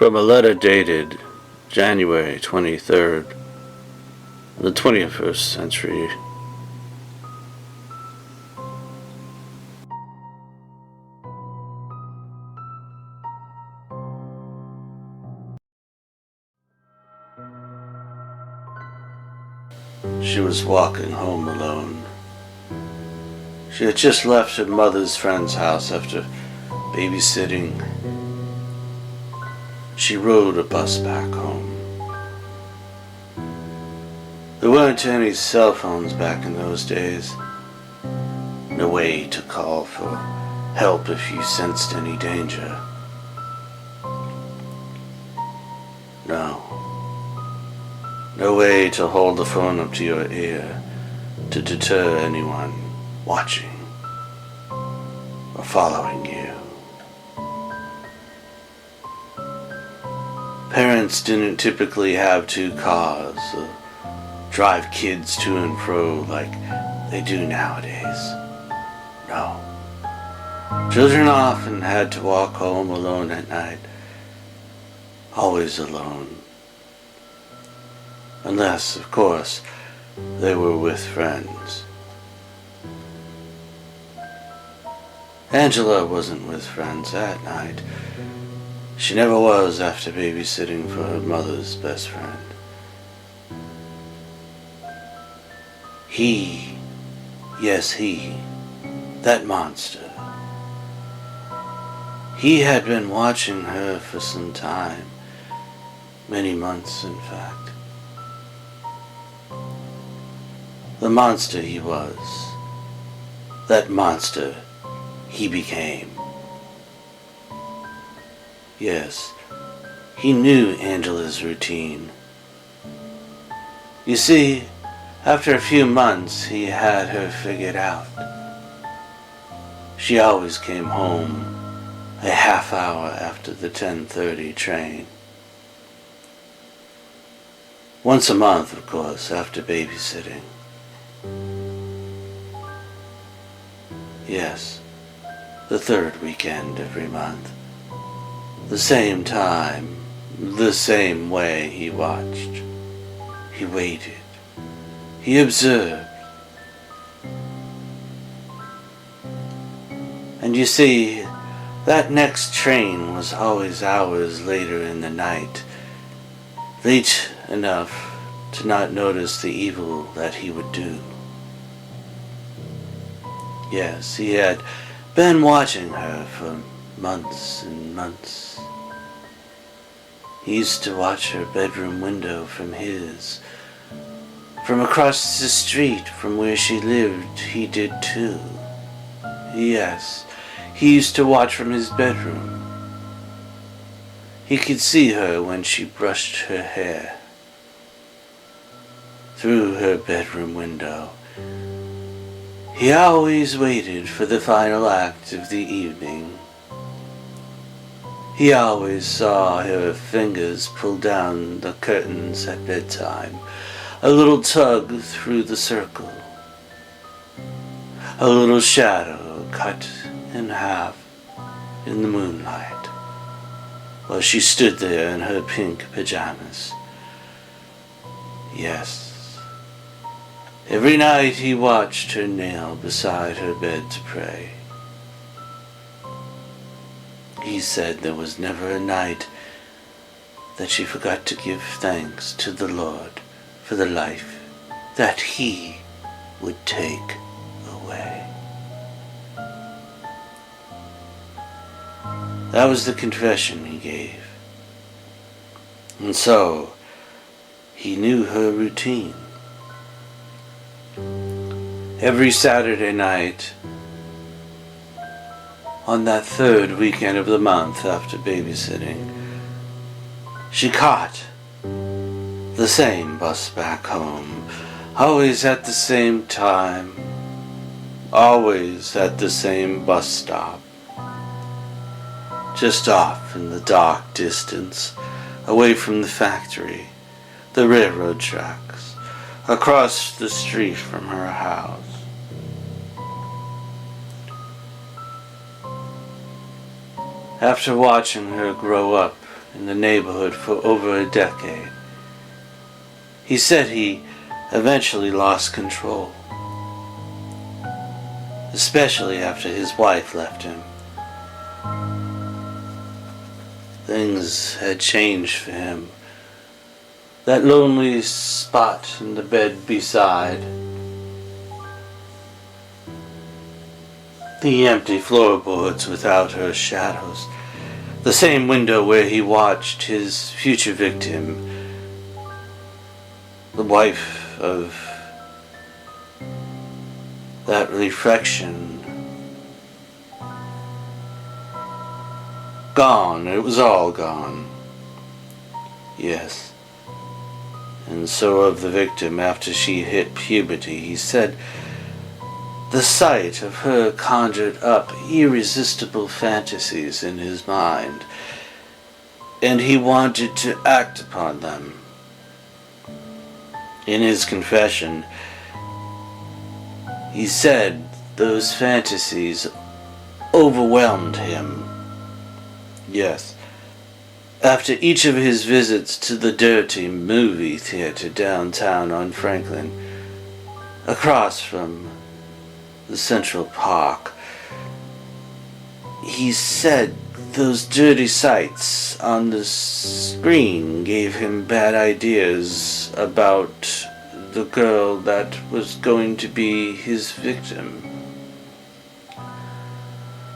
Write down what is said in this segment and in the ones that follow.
From a letter dated January 23rd, the 21st century. She was walking home alone. She had just left her mother's friend's house after babysitting. She rode a bus back home. There weren't any cell phones back in those days. No way to call for help if you sensed any danger. No way to hold the phone up to your ear to deter anyone watching or following you. Parents didn't typically have two cars or drive kids to and fro like they do nowadays. No. Children often had to walk home alone at night. Always alone. Unless, of course, they were with friends. Angela wasn't with friends that night. She never was after babysitting for her mother's best friend. He, that monster, he had been watching her for some time, many months in fact. The monster he was, that monster he became. Yes, he knew Angela's routine. You see, after a few months he had her figured out. She always came home a half hour after the 10:30 train. Once a month, of course, after babysitting. Yes, the third weekend every month. The same time, the same way he watched. He waited. He observed. And you see, that next train was always hours later in the night, late enough to not notice the evil that he would do. Yes, he had been watching her for months and months. He used to watch her bedroom window from his. From across the street from where she lived, he did too. Yes, he used to watch from his bedroom. He could see her when she brushed her hair. Through her bedroom window. He always waited for the final act of the evening. He always saw her fingers pull down the curtains at bedtime, a little tug through the circle, a little shadow cut in half in the moonlight, while she stood there in her pink pajamas. Yes. Every night he watched her kneel beside her bed to pray. He said there was never a night that she forgot to give thanks to the Lord for the life that he would take away. That was the confession he gave. And so, he knew her routine. Every Saturday night, on that third weekend of the month after babysitting, she caught the same bus back home, always at the same time, always at the same bus stop, just off in the dark distance, away from the factory, the railroad tracks, across the street from her house. After watching her grow up in the neighborhood for over a decade. He said he eventually lost control, especially after his wife left him. Things had changed for him. That lonely spot in the bed beside, the empty floorboards without her shadows, the same window where he watched his future victim, the wife of that reflection, gone. It was all gone. Yes. And so of the victim after she hit puberty. He said the sight of her conjured up irresistible fantasies in his mind, and he wanted to act upon them. In his confession, he said those fantasies overwhelmed him. Yes. After each of his visits to the dirty movie theater downtown on Franklin, across from the Central Park, he said those dirty sights on the screen gave him bad ideas about the girl that was going to be his victim.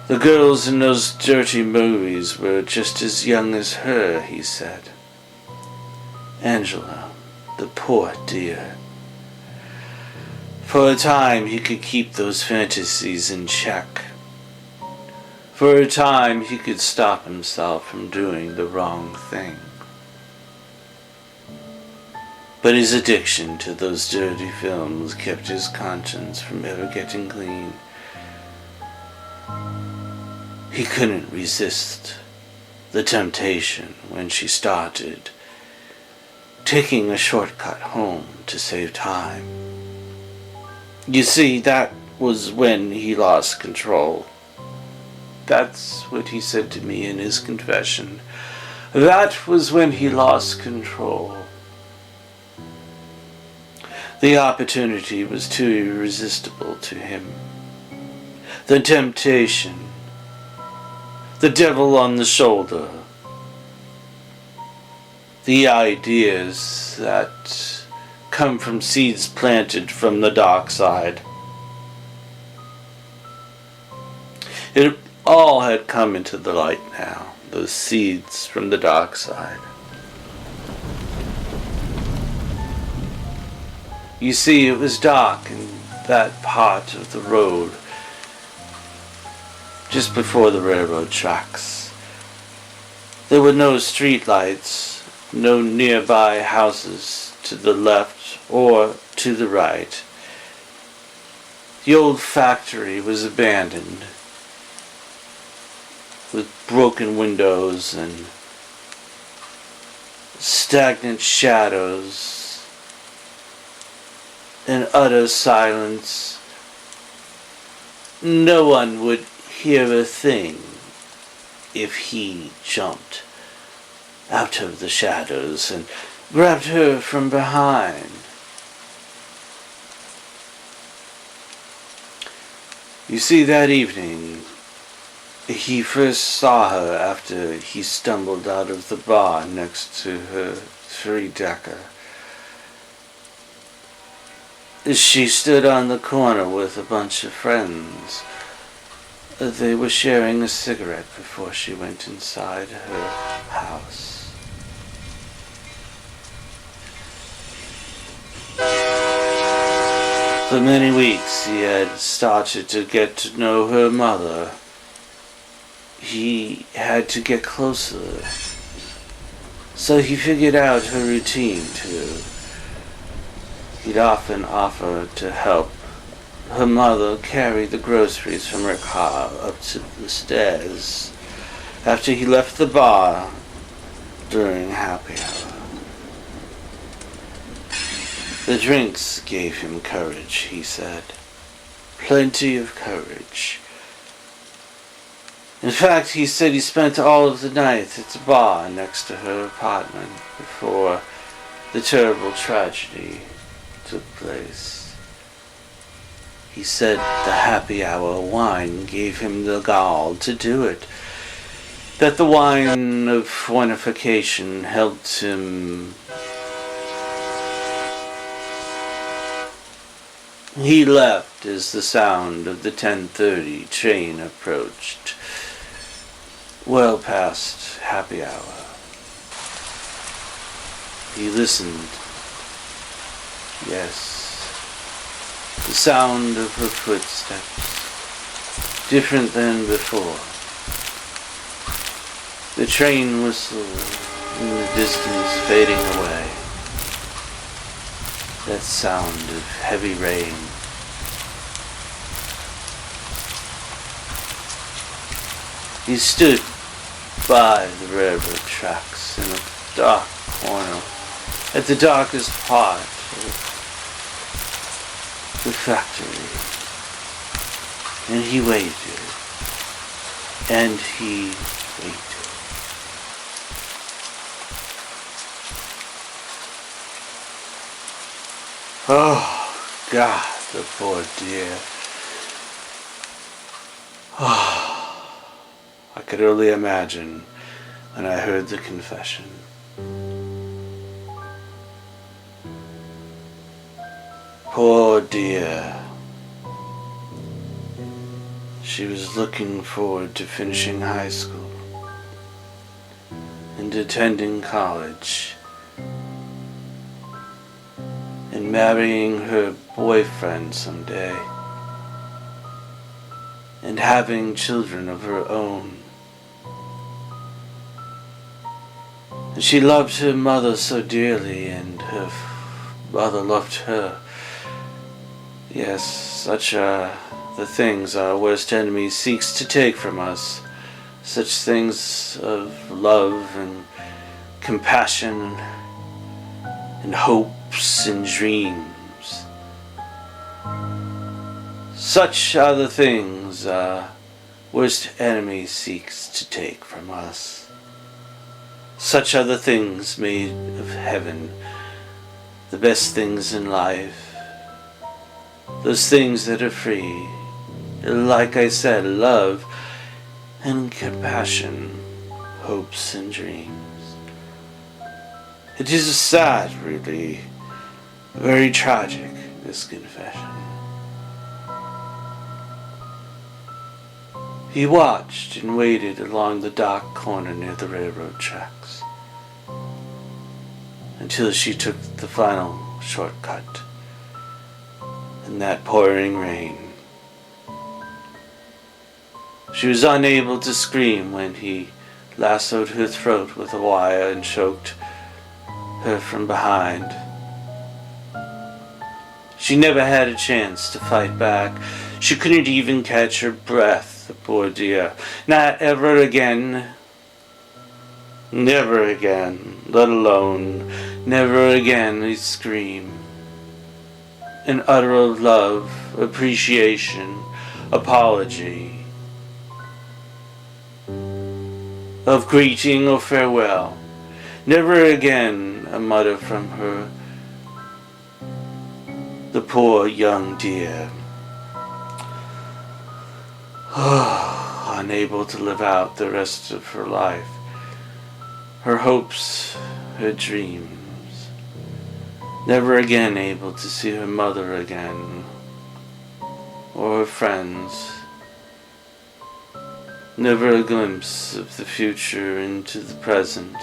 The girls in those dirty movies were just as young as her, he said. Angela, the poor dear. For a time he could keep those fantasies in check. For a time he could stop himself from doing the wrong thing. But his addiction to those dirty films kept his conscience from ever getting clean. He couldn't resist the temptation when she started taking a shortcut home to save time. You see, that was when he lost control. That's what he said to me in his confession. That was when he lost control. The opportunity was too irresistible to him. The temptation, the devil on the shoulder, the ideas that come from seeds planted from the dark side. It all had come into the light now, those seeds from the dark side. You see, it was dark in that part of the road just before the railroad tracks. There were no street lights, no nearby houses to the left or to the right. The old factory was abandoned, with broken windows and stagnant shadows and utter silence. No one would hear a thing if he jumped out of the shadows and grabbed her from behind. You see, that evening, he first saw her after he stumbled out of the bar next to her three-decker. She stood on the corner with a bunch of friends. They were sharing a cigarette before she went inside her house. For many weeks he had started to get to know her mother. He had to get closer. So he figured out her routine too. He'd often offer to help her mother carry the groceries from her car up to the stairs after he left the bar during happy hour. The drinks gave him courage, he said. Plenty of courage. In fact, he said he spent all of the night at the bar next to her apartment before the terrible tragedy took place. He said the happy hour wine gave him the gall to do it, that the wine of fornication helped him. He left as the sound of the 10:30 train approached, well past happy hour. He listened. Yes, the sound of her footsteps, different than before. The train whistle in the distance fading away. That sound of heavy rain. He stood by the railroad tracks in a dark corner at the darkest part of the factory. And he waited. And he waited. Oh, God, the poor dear. Oh, I could only imagine when I heard the confession. Poor dear. She was looking forward to finishing high school and attending college and marrying her boyfriend someday and having children of her own. And she loved her mother so dearly, and her mother loved her. Yes, such are the things our worst enemy seeks to take from us. Such things of love and compassion and hopes and dreams. Such are the things our worst enemy seeks to take from us. Such are the things made of heaven, the best things in life, those things that are free, like I said, love and compassion, hopes and dreams. It is sad, really, very tragic, this confession. He watched and waited along the dark corner near the railroad tracks until she took the final shortcut in that pouring rain. She was unable to scream when he lassoed her throat with a wire and choked her from behind. She never had a chance to fight back. She couldn't even catch her breath, the poor dear. Not ever again. Never again, let alone never again a scream. An utter of love, appreciation, apology, of greeting or farewell. Never again a mutter from her, the poor young dear. Unable to live out the rest of her life, her hopes, her dreams. Never again able to see her mother again, or her friends. Never a glimpse of the future into the present,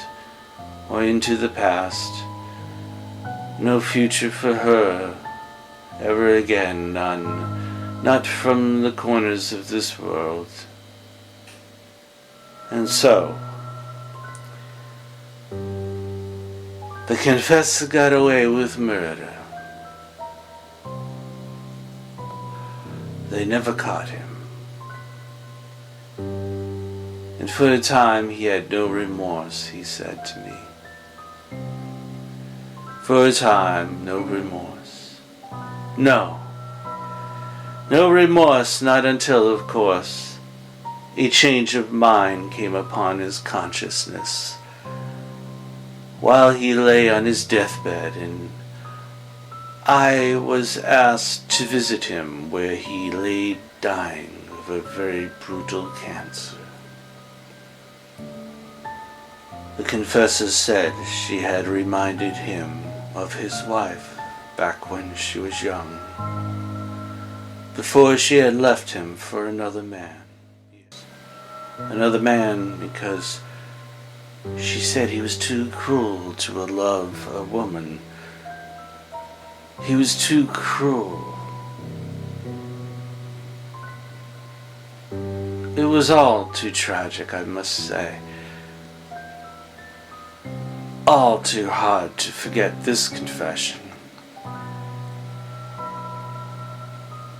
or into the past. No future for her, ever again, none, not from the corners of this world. And so, the confessor got away with murder. They never caught him. And for a time he had no remorse, he said to me. For a time, no remorse. No remorse, not until, of course, a change of mind came upon his consciousness while he lay on his deathbed, and I was asked to visit him where he lay dying of a very brutal cancer. The confessor said she had reminded him of his wife back when she was young, before she had left him for another man. Another man because she said he was too cruel to love a woman. He was too cruel. It was all too tragic, I must say. All too hard to forget this confession.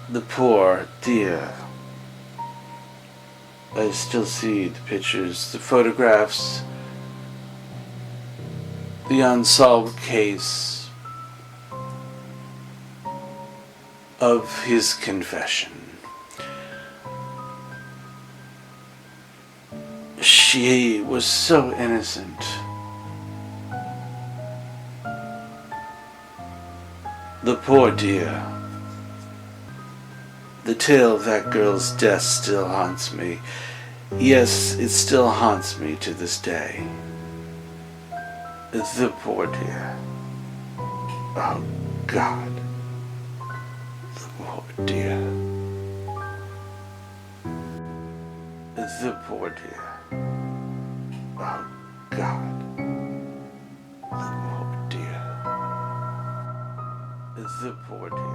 The poor dear. I still see the pictures, the photographs, the unsolved case of his confession. She was so innocent. The poor dear. The tale of that girl's death still haunts me. Yes, it still haunts me to this day. The poor dear. Oh, God. The poor dear. The poor dear. Oh, God. The poor dear. The poor dear.